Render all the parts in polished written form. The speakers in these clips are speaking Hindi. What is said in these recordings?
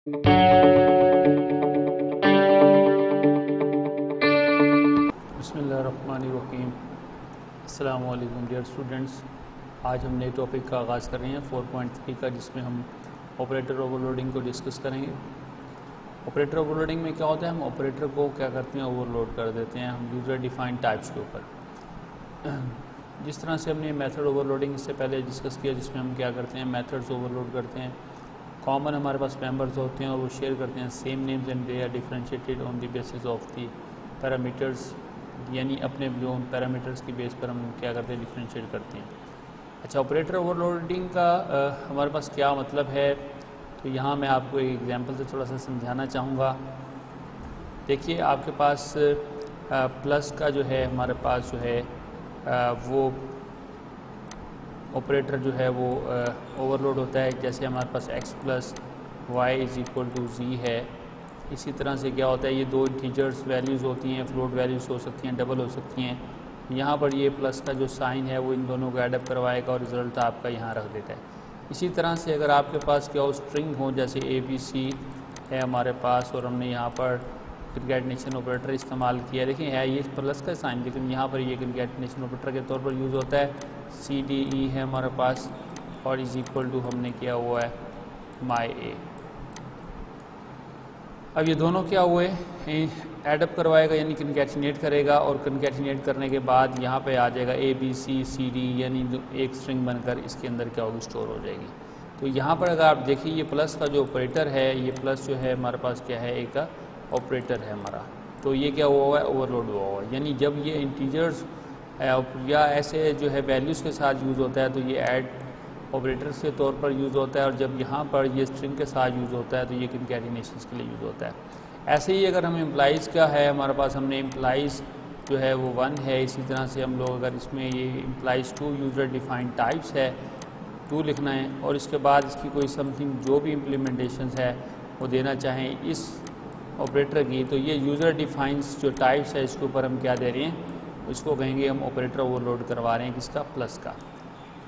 बिस्मिल्लाहिर्रहमानिर्रहीम। अस्सलाम वालेकुम डियर स्टूडेंट्स। आज हम नए टॉपिक का आगाज़ कर रहे हैं 4.3 का, जिसमें हम ऑपरेटर ओवरलोडिंग को डिस्कस करेंगे। ऑपरेटर ओवरलोडिंग में क्या होता है, हम ऑपरेटर को क्या करते हैं, ओवरलोड कर देते हैं हम यूज़र डिफाइंड टाइप्स के ऊपर। जिस तरह से हमने मेथड ओवरलोडिंग इससे पहले डिस्कस किया, जिसमें हम क्या करते हैं, मेथड्स ओवरलोड करते हैं। कॉमन हमारे पास मेंबर्स होते हैं और वो शेयर करते हैं same names and they are differentiated on the basis of the parameters, यानी अपने जो पैरामीटर्स की बेस पर हम क्या करते हैं, डिफरेंशिएट करते हैं। अच्छा, ऑपरेटर ओवरलोडिंग का हमारे पास क्या मतलब है, तो यहाँ मैं आपको एक एग्जांपल से थोड़ा सा समझाना चाहूँगा। देखिए, आपके पास प्लस का जो है, हमारे पास जो है वो ऑपरेटर जो है वो ओवरलोड होता है। जैसे हमारे पास x plus Y is equal to Z है, इसी तरह से क्या होता है, ये दो इंटीजर्स वैल्यूज़ होती हैं, फ्लोट वैल्यूज़ हो सकती हैं, डबल हो सकती हैं। यहाँ पर ये प्लस का जो साइन है वो इन दोनों को एडअप करवाएगा और रिज़ल्ट आपका यहाँ रख देता है। इसी तरह से अगर आपके पास क्या हो, स्ट्रिंग हो, जैसे ABC है हमारे पास और हमने यहाँ पर कंकैटिनेशन ऑपरेटर इस्तेमाल किया। देखिए है ये प्लस का साइन, लेकिन यहाँ पर ये कंकैटिनेशन ऑपरेटर के तौर पर यूज़ होता है। CDE है हमारे पास और इज़ इक्वल टू हमने किया हुआ है माई ए। अब ये दोनों क्या हुए, एडअप करवाएगा यानी कंकैटिनेट करेगा, और कंकैटिनेट करने के बाद यहाँ पे आ जाएगा ABCCD, यानी एक स्ट्रिंग बनकर इसके अंदर क्या होगी, स्टोर हो जाएगी। तो यहाँ पर अगर आप देखिए, ये प्लस का जो ऑपरेटर है, ये प्लस जो है हमारे पास क्या है, एक ऑपरेटर है हमारा। तो ये क्या हुआ है, ओवरलोड हुआ हुआ है। यानी जब ये इंटीजर्स या ऐसे जो है वैल्यूज़ के साथ यूज़ होता है तो ये ऐड ऑपरेटर्स के तौर पर यूज़ होता है, और जब यहाँ पर ये स्ट्रिंग के साथ यूज़ होता है तो ये कंकैटिनेशंस के लिए यूज़ होता है। ऐसे ही अगर हम एम्प्लॉइज़ का है, हमारे पास हमने एम्प्लॉइज़ जो है वो 1 है, इसी तरह से हम लोग अगर इसमें ये एम्प्लॉइज़ 2 यूज़र डिफाइंड टाइप्स है 2 लिखना है, और इसके बाद इसकी कोई समथिंग जो भी इम्प्लीमेंटेशंस है वो देना चाहें इस ऑपरेटर की, तो ये यूज़र डिफाइंस जो टाइप्स है इसके ऊपर हम क्या दे रहे हैं, इसको कहेंगे हम ऑपरेटर ओवरलोड करवा रहे हैं, किसका, प्लस का।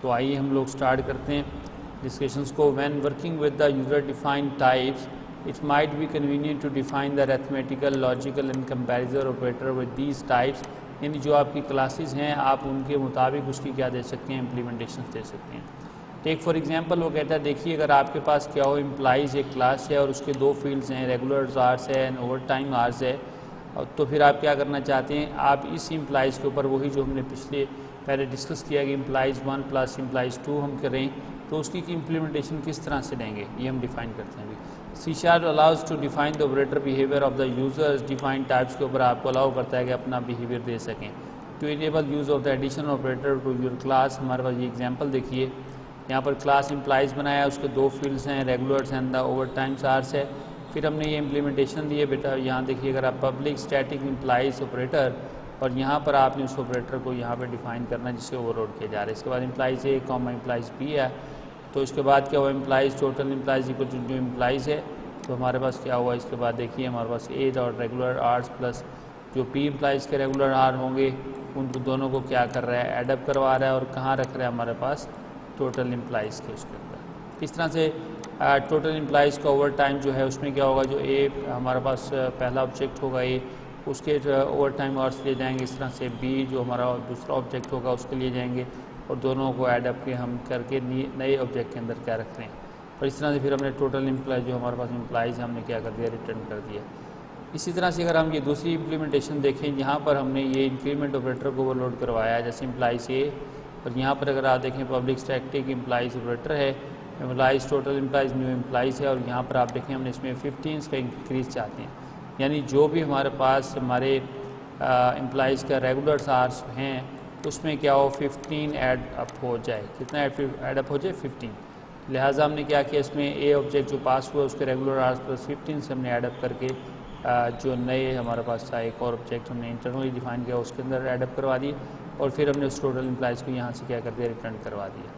तो आइए हम लोग स्टार्ट करते हैं डिस्कशंस को। When working with the user defined types, it might be convenient to define the arithmetical, logical and comparison operator with these types. यानी जो आपकी क्लासेस हैं आप उनके मुताबिक उसकी क्या दे सकते हैं, इम्प्लीमेंटेशन दे सकते हैं। टेक फॉर एग्जांपल, वो कहता है देखिए, अगर आपके पास क्या हो, एम्प्लॉइज़ एक क्लास है और उसके 2 फील्ड्स हैं, रेगुलर आवर्स है एंड ओवर टाइम आवर्स है। तो फिर आप क्या करना चाहते हैं, आप इस एम्प्लॉइज़ के ऊपर वही जो हमने पहले डिस्कस किया कि एम्प्लॉइज़ 1 प्लस एम्प्लॉइज़ 2 हम करें, तो उसकी इम्प्लीमेंटेशन किस तरह से देंगे ये हम डिफ़ाइन करते हैं अभी। C# allows to define the operator behaviour of the users. Defined types के ऊपर आपको अलाउ करता है कि अपना बिहेवियर दे सकें। To enable use of the addition operator to your class, हमारे पास ये एग्जाम्पल देखिए, यहाँ पर क्लास एम्प्लॉइज़ बनाया, उसके 2 फील्ड्स हैं, regulars and the over time hours है। फिर हमने ये इम्प्लीमेंटेशन दी है बेटा, यहाँ देखिए, अगर आप पब्लिक स्टैटिक एम्प्लॉइज़ ऑपरेटर, और यहाँ पर आपने उस ऑपरेटर को यहाँ पर डिफाइन करना है जिससे ओवरलोड किया जा रहा है। इसके बाद एम्प्लॉइज़ A, एम्प्लॉइज़ B है, तो इसके बाद क्या हुआ, employees total employees equal to जो एम्प्लॉइज़ है, तो हमारे पास क्या हुआ, इसके बाद देखिए हमारे पास A और रेगुलर आवर्स प्लस जो P एम्प्लॉइज़ के रेगुलर आवर होंगे, उनको दोनों को क्या कर रहा है, एडअप करवा रहा है, और कहाँ रख रहा है हमारे पास, टोटल एम्प्लॉइज़ के उसके अंदर। इस तरह से टोटल एम्प्लॉइज़ का ओवर टाइम जो है उसमें क्या होगा, जो A हमारे पास पहला ऑब्जेक्ट होगा A, उसके ओवर टाइम आवर्स लिए जाएंगे। इस तरह से B जो हमारा दूसरा ऑब्जेक्ट होगा उसके लिए जाएंगे, और दोनों को एडअप के हम करके नए ऑब्जेक्ट के अंदर क्या रख रहे हैं। और इस तरह से फिर हमने टोटल एम्प्लॉय जो हमारे पास एम्प्लॉइज़ हमने क्या कर दिया, रिटर्न कर दिया। इसी तरह से अगर हम ये दूसरी इम्प्लीमेंटेशन देखें, यहाँ पर हमने ये इंक्रीमेंट ऑपरेटर को ओवरलोड करवाया है, जैसे एम्प्लॉइज़ A, और यहाँ पर अगर आप देखें पब्लिक स्टैटिक एम्प्लॉइज़ ऑपरेटर है, employees total employees new employees है, और यहाँ पर आप देखें हमने इसमें 15 का इंक्रीज़ चाहते हैं। यानी जो भी हमारे पास हमारे एम्प्लॉइज़ का रेगुलर आवर्स हैं उसमें क्या हो, 15 ऐड अप हो जाए। कितना ऐड अप हो जाए, 15। लिहाजा हमने क्या किया, इसमें A ऑब्जेक्ट जो पास हुआ उसके रेगुलर आवर्स प्लस 15 से हमने ऐड अप करके जो नए हमारे पास था एक और ऑब्जेक्ट हमने इंटरनली डिफाइन किया उसके अंदर ऐड अप करवा दिए, और फिर हमने उस टोटल एम्प्लॉइज़ को यहाँ से क्या कर दिया, रिटर्न करवा दिया।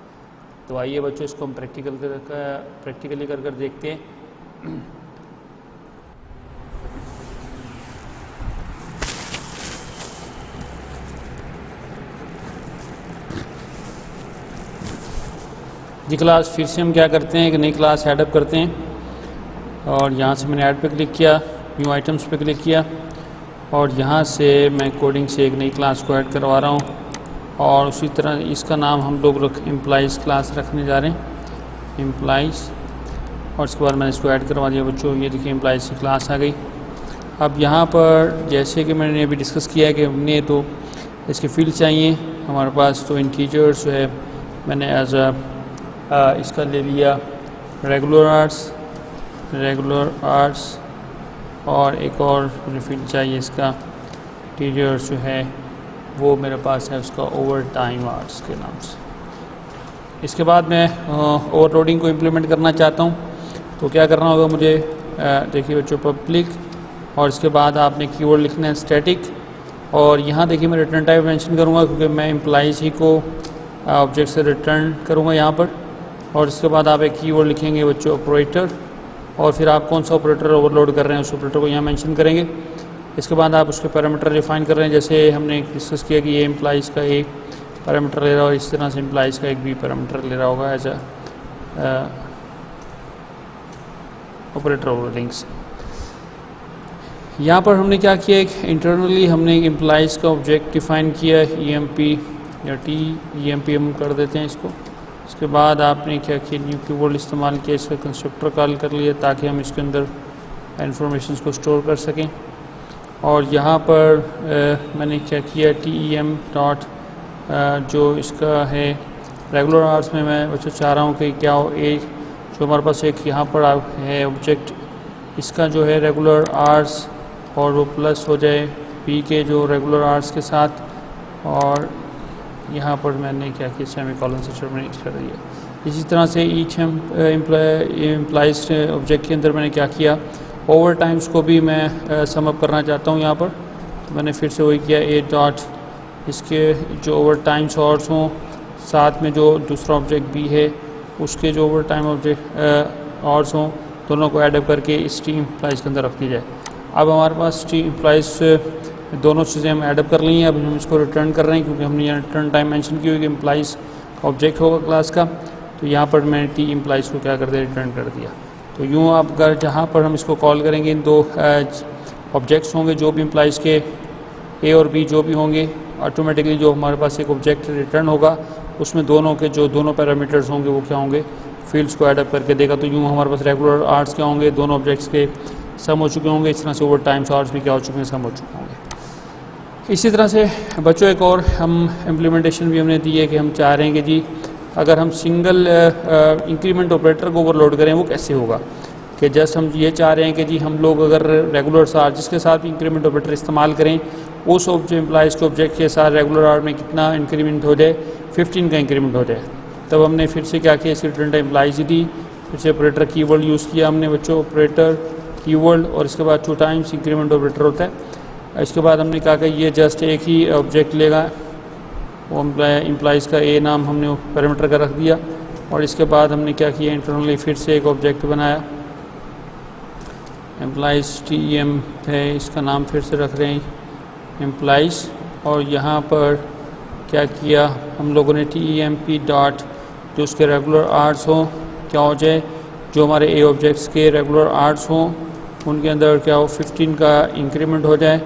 तो आइए बच्चों, इसको हम प्रैक्टिकली कर देखते हैं। जी क्लास, फिर से हम क्या करते हैं, एक नई क्लास हेडअप करते हैं। और यहाँ से मैंने ऐड पे क्लिक किया, न्यू आइटम्स पे क्लिक किया और यहाँ से मैं कोडिंग से एक नई क्लास को ऐड करवा रहा हूँ और उसी तरह इसका नाम हम लोग एम्प्लॉइज़ क्लास रखने जा रहे हैं, एम्प्लॉइज़। और इसके बाद मैंने इसको ऐड करवा दिया बच्चों। ये देखिए एम्प्लॉइज़ की क्लास आ गई। अब यहाँ पर जैसे कि मैंने अभी डिस्कस किया है कि हमने तो इसके फील्ड चाहिए हमारे पास, तो इंटीजर्स जो है मैंने एज इसका ले लिया रेगुलर आवर्स और एक और मुझे फील्ड चाहिए इसका इंटीजर्स जो है वो मेरे पास है उसका ओवर टाइम आवर्स के नाम से। इसके बाद मैं ओवरलोडिंग को इम्प्लीमेंट करना चाहता हूँ, तो क्या करना होगा मुझे, देखिए बच्चों पब्लिक और इसके बाद आपने कीवर्ड लिखना है स्टैटिक और यहाँ देखिए मैं रिटर्न टाइप मेंशन करूँगा क्योंकि मैं एम्प्लॉइज़ ही को ऑब्जेक्ट से रिटर्न करूँगा यहाँ पर। और इसके बाद आप एक कीवर्ड लिखेंगे बच्चों ऑपरेटर और फिर आप कौन सा ऑपरेटर ओवरलोड कर रहे हैं उस ऑपरेटर को यहाँ मेंशन करेंगे। इसके बाद आप उसके पैरामीटर डिफाइन कर रहे हैं, जैसे हमने डिस्कस किया कि ये एम्प्लॉइज़ का एक पैरामीटर ले रहा हो, इस तरह से एम्प्लॉइज़ का एक भी पैरामीटर ले रहा होगा एज ऑपरेटर ओवरलोडिंग्स। यहाँ पर हमने क्या किया, एक इंटरनली हमने एम्प्लॉइज़ का ऑब्जेक्ट डिफाइन किया है, EMP या TEMP हम कर देते हैं इसको। इसके बाद आपने क्या किया, न्यू कीवर्ड इस्तेमाल किया, इसका कंस्ट्रक्टर कॉल कर लिया ताकि हम इसके अंदर इंफॉर्मेशन को स्टोर कर सकें। और यहाँ पर मैंने क्या किया, TEM डॉट जो इसका है रेगुलर आवर्स में मैं बच्चों चाह रहा हूँ कि क्या हो, ए जो हमारे पास एक यहाँ पर है ऑब्जेक्ट, इसका जो है रेगुलर आवर्स और वो प्लस हो जाए P के जो रेगुलर आवर्स के साथ। और यहाँ पर मैंने क्या किया, सेमीकोलन से टर्मिनेट कर दिया। इसी तरह से ईच एम्प्लॉइज ऑब्जेक्ट के अंदर मैंने क्या किया, ओवर टाइम्स को भी मैं सम अप करना चाहता हूँ यहाँ पर। तो मैंने फिर से वही किया, ए डॉट इसके जो ओवर टाइम्स आवर्स हों, साथ में जो दूसरा ऑब्जेक्ट भी है उसके जो ओवर टाइम ऑब्जेक्ट आवर्स हों, दोनों को एडअप करके इस टी एम्प्लॉइज़ के अंदर रख दी जाए। अब हमारे पास टी एम्प्लॉइज़ दोनों चीज़ें हम एडअप कर ली हैं। अब हम इसको रिटर्न कर रहे हैं क्योंकि हमने यहाँ रिटर्न टाइम मेंशन की हुई कि एम्प्लॉइज़ ऑब्जेक्ट होगा क्लास का। तो यहाँ पर मैंने टी एम्प्लॉइज़ को क्या कर दिया, रिटर्न कर दिया। तो यूँ आप अगर जहाँ पर हम इसको कॉल करेंगे, इन दो ऑब्जेक्ट्स होंगे जो भी एम्प्लॉइज़ के ए और बी जो भी होंगे, ऑटोमेटिकली जो हमारे पास एक ऑब्जेक्ट रिटर्न होगा उसमें दोनों के जो दोनों पैरामीटर्स होंगे वो क्या होंगे, फील्ड्स को एडअप करके देगा। तो यूँ हमारे पास रेगुलर आवर्स क्या होंगे, दोनों ऑब्जेक्ट्स के सम हो चुके होंगे। इस तरह से ओवर टाइम्स आवर्स भी क्या हो चुके हैं, सम हो चुके होंगे। इसी तरह से बच्चों एक और हम इम्प्लीमेंटेशन भी हमने दी है कि हम चाह रहे हैं कि जी अगर हम सिंगल इंक्रीमेंट ऑपरेटर को ओवरलोड करें वो कैसे होगा, कि जस्ट हम ये चाह रहे हैं कि जी हम लोग अगर रेगुलर चार्जेस के साथ भी इंक्रीमेंट ऑपरेटर इस्तेमाल करें, उस एम्प्लॉइज़ के ऑब्जेक्ट के साथ रेगुलर आवर में कितना इंक्रीमेंट हो जाए, 15 का इंक्रीमेंट हो जाए। तब हमने फिर से क्या किया, इसकी रिटर्न टाइम एम्प्लॉइज़ दी, फिर से ऑपरेटर कीवर्ड यूज़ किया हमने बच्चों, ऑपरेटर कीवर्ड और इसके बाद 2 टाइम्स इंक्रीमेंट ऑपरेटर होता है। इसके बाद हमने कहा कि ये जस्ट एक ही ऑब्जेक्ट लेगा, वो एम्प्लॉइज़ का ए नाम हमने पैरामीटर का रख दिया। और इसके बाद हमने क्या किया, इंटरनली फिर से एक ऑब्जेक्ट बनाया, एम्प्लॉइज़ TEM है, इसका नाम फिर से रख रहे हैं एम्प्लॉइज़। और यहाँ पर क्या किया हम लोगों ने, TEMP डॉट जो उसके रेगुलर आवर्स हों क्या हो जाए, जो हमारे ए ऑब्जेक्ट्स के रेगुलर आवर्स हों उनके अंदर क्या हो, 15 का इंक्रीमेंट हो जाए।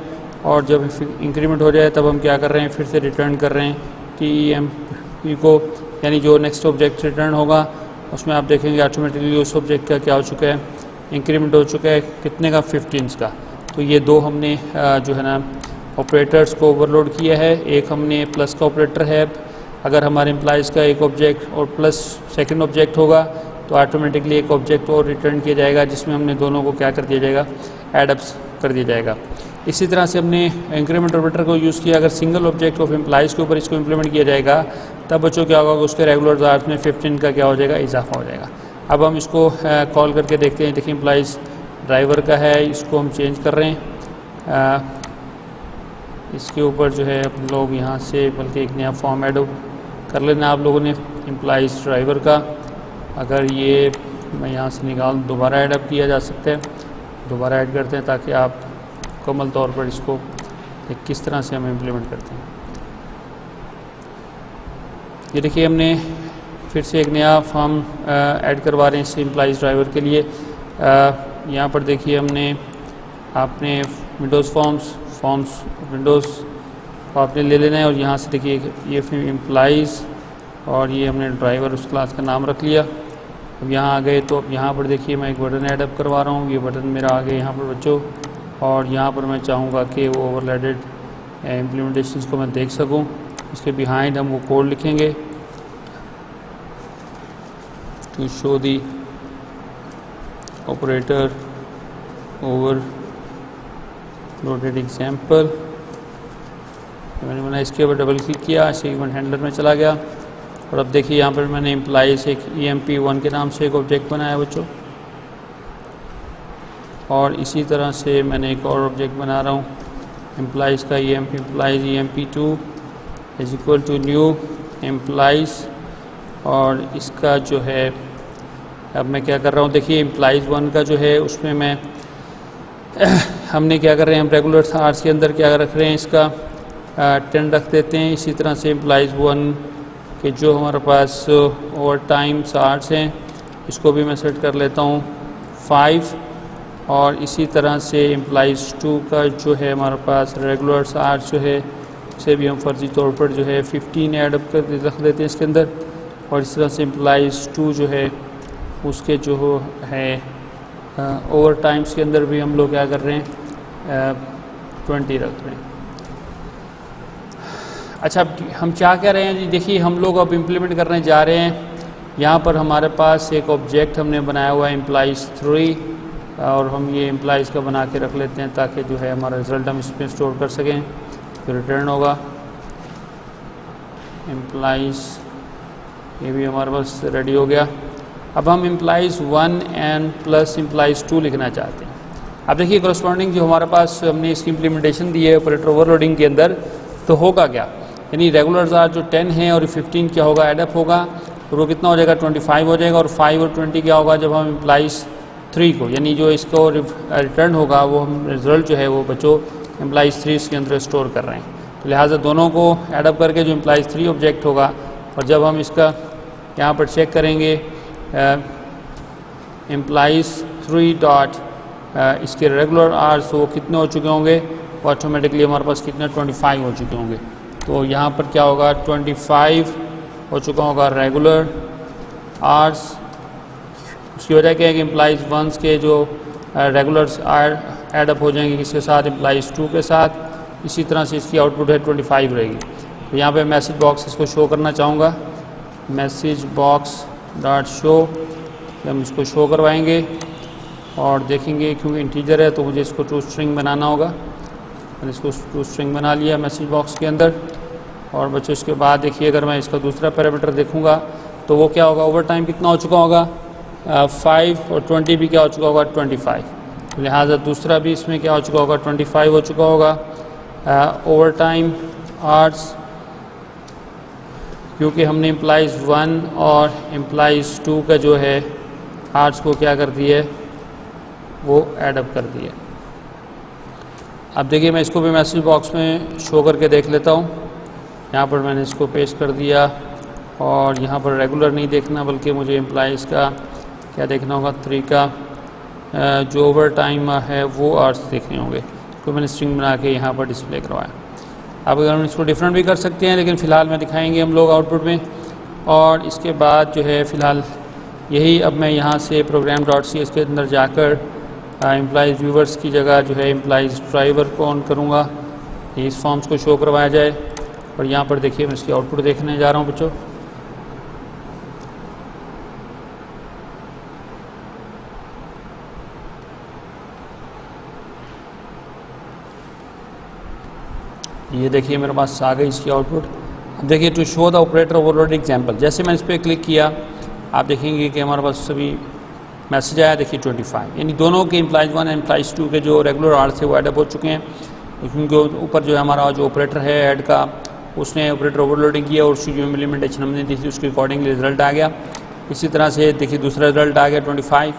और जब इंक्रीमेंट हो जाए तब हम क्या कर रहे हैं, फिर से रिटर्न कर रहे हैं TEMP को, यानी जो नेक्स्ट ऑब्जेक्ट रिटर्न होगा उसमें आप देखेंगे ऑटोमेटिकली उस ऑब्जेक्ट का क्या हो चुका है, इंक्रीमेंट हो चुका है, कितने का, 15 का। तो ये दो हमने जो है ना ऑपरेटर्स को ओवरलोड किया है। एक हमने प्लस का ऑपरेटर है, अगर हमारे एम्प्लॉइज़ का एक ऑब्जेक्ट और प्लस सेकंड ऑब्जेक्ट होगा तो ऑटोमेटिकली एक ऑब्जेक्ट और रिटर्न किया जाएगा जिसमें हमने दोनों को क्या कर दिया जाएगा, एडअप्स कर दिया जाएगा। इसी तरह से हमने इंक्रीमेंट ऑपरेटर को यूज़ किया, अगर सिंगल ऑब्जेक्ट ऑफ एम्प्लॉइज़ के ऊपर इसको इम्प्लीमेंट किया जाएगा तब बच्चों क्या होगा, उसके रेगुलर आवर्स में 15 का क्या हो जाएगा, इजाफा हो जाएगा। अब हम इसको कॉल करके देखते हैं। देखिए एम्प्लॉइज़ ड्राइवर का है, इसको हम चेंज कर रहे हैं, इसके ऊपर जो है आप लोग यहाँ से बल्कि एक नया फॉर्म ऐड कर लेना आप लोगों ने एम्प्लॉइज़ ड्राइवर का। अगर ये मैं यहाँ से निकाल, दोबारा ऐड किया जा सकता है, दोबारा ऐड करते हैं ताकि आप मुकम्मल तौर पर इसको किस तरह से हम इम्प्लीमेंट करते हैं। ये देखिए हमने फिर से एक नया फॉर्म ऐड करवा रहे हैं इस एम्प्लॉइज़ ड्राइवर के लिए। यहाँ पर देखिए हमने आपने विंडोज़ फॉर्म्स विंडोज़ को आपने ले लेना है और यहाँ से देखिए ये एम्प्लॉइज़ और ये हमने ड्राइवर उस क्लास का नाम रख लिया। अब यहाँ आ गए तो अब यहाँ पर देखिए मैं एक बटन ऐड अप करवा रहा हूँ। ये बटन मेरा आ गया यहाँ पर बच्चों, और यहाँ पर मैं चाहूँगा कि वो ओवरलैडेड इम्प्लीमेंटेशंस को मैं देख सकूँ। इसके बिहाइंड हम वो कोड लिखेंगे to show the operator overloaded example. मैंने इसके ऊपर डबल क्लिक किया, इसे इवेंट हैंडलर में चला गया और अब देखिए यहाँ पर मैंने एम्प्लॉइज एक EMP1 के नाम से एक ऑब्जेक्ट बनाया बच्चों, और इसी तरह से मैंने एक और ऑब्जेक्ट बना रहा हूँ एम्प्लॉइज़ का employees EMP2 is equal to new employees. और इसका जो है अब मैं क्या कर रहा हूँ, देखिए एम्प्लॉइज1 का जो है उसमें मैं हमने क्या कर रहे हैं, हम रेगुलर आवर्स के अंदर क्या रख रहे हैं, इसका 10 रख देते हैं। इसी तरह से एम्प्लॉइज1 के जो हमारे पास ओवर टाइम आवर्स हैं इसको भी मैं सेट कर लेता हूँ 5, और इसी तरह से एम्प्लॉइज2 का जो है हमारे पास रेगुलर आवर्स जो है उसे भी हम फर्जी तौर पर जो है 15 ऐड अप कर रख देते हैं इसके अंदर। और इस तरह से एम्प्लॉइज2 जो है उसके जो है ओवर टाइम्स के अंदर भी हम लोग क्या कर रहे हैं 20 रख रहे हैं। अच्छा, हम क्या कह रहे हैं जी, देखिए हम लोग अब इम्प्लीमेंट करने जा रहे हैं। यहाँ पर हमारे पास एक ऑब्जेक्ट हमने बनाया हुआ है एम्प्लॉइज3, और हम ये एम्प्लॉइज़ का बना के रख लेते हैं ताकि जो है हमारा रिज़ल्ट हम इसमें स्टोर कर सकें। फिर रिटर्न होगा एम्प्लॉइज़, ये भी हमारे पास रेडी हो गया। अब हम एम्प्लॉइज1 एंड प्लस एम्प्लॉइज2 लिखना चाहते हैं। अब देखिए करस्पॉन्डिंग जो हमारे पास हमने इसकी इम्प्लीमेंटेशन दी है ऑपरेटर ओवरलोडिंग के अंदर, तो होगा क्या, यानी रेगुलर आर जो 10 है और 15 क्या होगा, एडअप होगा, और वो कितना हो जाएगा 25 हो जाएगा। और 5 और 20 क्या होगा, जब हम एम्प्लॉइज3 को यानी जो इसको रिटर्न होगा वो हम रिज़ल्ट जो है वो बच्चों एम्प्लॉइज3 इसके अंदर स्टोर कर रहे हैं। तो लिहाजा दोनों को एडअप करके जो एम्प्लॉइज3 ऑब्जेक्ट होगा, और जब हम इसका यहाँ पर चेक करेंगे एम्प्लॉइज3 डॉट इसके रेगुलर आवर्स वो कितने हो चुके होंगे, वो ऑटोमेटिकली हमारे पास कितने 25 हो चुके होंगे। तो यहाँ पर क्या होगा 25 हो चुका होगा रेगुलर आवर्स। उसकी वजह क्या है कि एम्प्लॉइज1 के जो रेगुलर्स एडअप हो जाएंगे किसके साथ, एम्प्लॉइज2 के साथ। इसी तरह से इसकी आउटपुट है 25 रहेगी। तो यहाँ पे मैसेज बॉक्स इसको शो करना चाहूँगा, मैसेज बॉक्स डॉट शो, हम इसको शो करवाएंगे और देखेंगे क्योंकि इंटीजर है तो मुझे इसको टू स्ट्रिंग बनाना होगा। मैंने इसको टू स्ट्रिंग बना लिया मैसेज बॉक्स के अंदर। और बच्चों इसके बाद देखिए अगर मैं इसका दूसरा पैरामीटर देखूँगा तो वो क्या होगा, ओवर टाइम कितना हो चुका होगा 5, और 20 भी क्या हो चुका होगा 25। लिहाजा दूसरा भी इसमें क्या हो चुका होगा 25 हो चुका होगा ओवर टाइम आवर्स, क्योंकि हमने एम्प्लॉइज1 और एम्प्लॉइज2 का जो है आवर्स को क्या कर दिया वो एडअप कर दिया। अब देखिए मैं इसको भी मैसेज बॉक्स में शो करके देख लेता हूँ। यहाँ पर मैंने इसको पेस्ट कर दिया और यहाँ पर रेगुलर नहीं देखना बल्कि मुझे एम्प्लॉइज़ का क्या देखना होगा, 3 का जो ओवर टाइम है वो आवर्स देखने होंगे। तो मैंने स्ट्रिंग बना के यहाँ पर डिस्प्ले करवाया। अब अगर हम इसको डिफरेंट भी कर सकते हैं लेकिन फ़िलहाल में दिखाएंगे हम लोग आउटपुट में। और इसके बाद जो है फ़िलहाल यही अब मैं यहाँ से प्रोग्राम .cs के अंदर जाकर एम्प्लॉइज़ व्यूवर्स की जगह जो है एम्प्लॉइज़ ड्राइवर को ऑन करूँगा, इस फॉर्म्स को शो करवाया जाए। और यहाँ पर देखिए मैं इसकी आउटपुट देखने जा रहा हूँ बच्चों। ये देखिए मेरे पास आ गई इसकी आउटपुट। अब देखिए to show the operator overload example, जैसे मैंने इस पर क्लिक किया आप देखेंगे कि हमारे पास सभी मैसेज आया। देखिए 25, यानी दोनों के एम्प्लॉइज1 और एम्प्लॉइज2 के जो रेगुलर आवर्स थे वो एडअप हो चुके हैं। उनके ऊपर जो है हमारा जो ऑपरेटर है ऐड का, उसने ऑपरेटर ओवरलोडिंग किया और उसकी जो इम्प्लीमेंटेशन हमने दी थी उसके अकॉर्डिंगली रिजल्ट आ गया। इसी तरह से देखिए दूसरा रिजल्ट आ गया 25।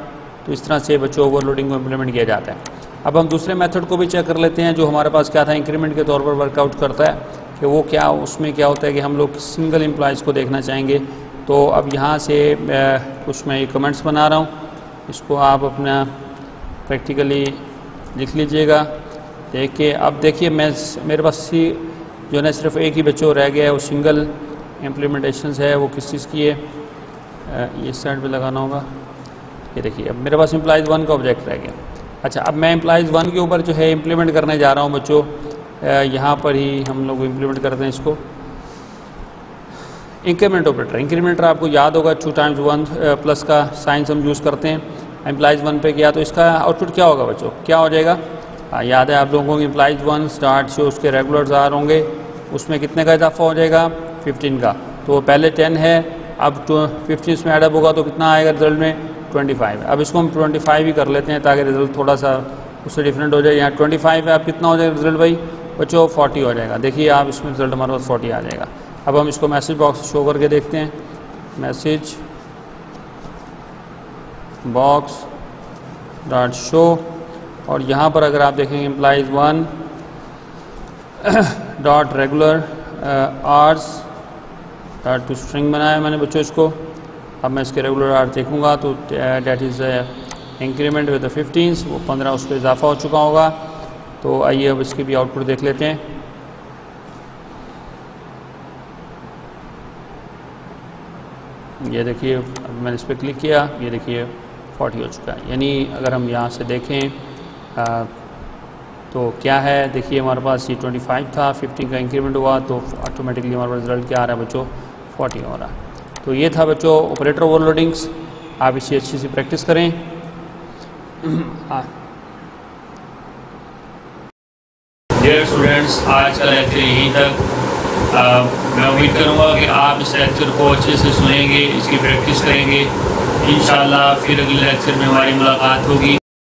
तो इस तरह से बच्चों ओवरलोडिंग को इम्प्लीमेंट किया जाता है। अब हम दूसरे मेथड को भी चेक कर लेते हैं जो हमारे पास क्या था, इंक्रीमेंट के तौर पर वर्कआउट करता है कि वो क्या, उसमें क्या होता है कि हम लोग सिंगल एम्प्लॉइज़ को देखना चाहेंगे। तो अब यहाँ से कुछ मैं ये कमेंट्स बना रहा हूँ, इसको आप अपना प्रैक्टिकली लिख लीजिएगा। देखिए अब देखिए मेरे पास सी जो है ना सिर्फ एक ही बच्चों रह गया है, वो सिंगल इम्प्लीमेंटेशन है। वो किस चीज़ की है, ये साइड पे लगाना होगा। ये देखिए अब मेरे पास एम्प्लॉइज़ 1 का ऑब्जेक्ट रह गया। अच्छा, अब मैं एम्प्लॉइज़ 1 के ऊपर जो है इम्प्लीमेंट करने जा रहा हूँ बच्चों। यहाँ पर ही हम लोग इम्प्लीमेंट करते हैं इसको, इंक्रीमेंट ऑपरेटर। इंक्रीमेंटर आपको याद होगा 2 टाइम्स 1 प्लस का साइंस हम यूज़ करते हैं। एम्प्लॉइज़ 1 पे किया तो इसका आउटपुट क्या होगा बच्चों, क्या हो जाएगा? याद है आप लोगों को एम्प्लॉइज़ 1 स्टार्ट से उसके रेगुलर्स आर होंगे, उसमें कितने का इजाफा हो जाएगा? 15 का। तो पहले 10 है, अब 15 इसमें एडअप होगा तो कितना आएगा रिजल्ट में? 25। अब इसको हम 25 ही कर लेते हैं ताकि रिजल्ट थोड़ा सा उससे डिफरेंट हो जाए। यहाँ 25 है, अब कितना हो जाएगा रिजल्ट भाई बच्चों? 40 हो जाएगा। देखिए आप इसमें रिजल्ट हमारे पास 40 आ जाएगा। अब हम इसको मैसेज बॉक्स शो करके देखते हैं। मैसेज बॉक्स डॉट शो, और यहाँ पर अगर आप देखेंगे employees 1 dot regular hours dot to string बनाया मैंने बच्चों इसको। अब मैं इसके रेगुलर आर्स देखूँगा तो डैट इज़ इंक्रीमेंट विद 15, वो 15 उस पर इजाफा हो चुका होगा। तो आइए अब इसकी भी आउटपुट देख लेते हैं। ये देखिए अब मैंने इस पर क्लिक किया, ये देखिए 40 हो चुका है। यानी अगर हम यहाँ से देखें तो क्या है, देखिए हमारे पास ये 25 था, 15 का इंक्रीमेंट हुआ तो ऑटोमेटिकली हमारे पास रिजल्ट क्या आ रहा है बच्चों? 40 हो रहा है। तो ये था बच्चों ऑपरेटर ओवरलोडिंग्स। आप इसे अच्छी सी प्रैक्टिस करें। डियर स्टूडेंट्स, आज का लेक्चर यहीं तक। मैं उम्मीद करूँगा कि आप इस लेक्चर को अच्छे से सुनेंगे, इसकी प्रैक्टिस करेंगे। इंशाल्लाह फिर अगले लेक्चर में हमारी मुलाकात होगी।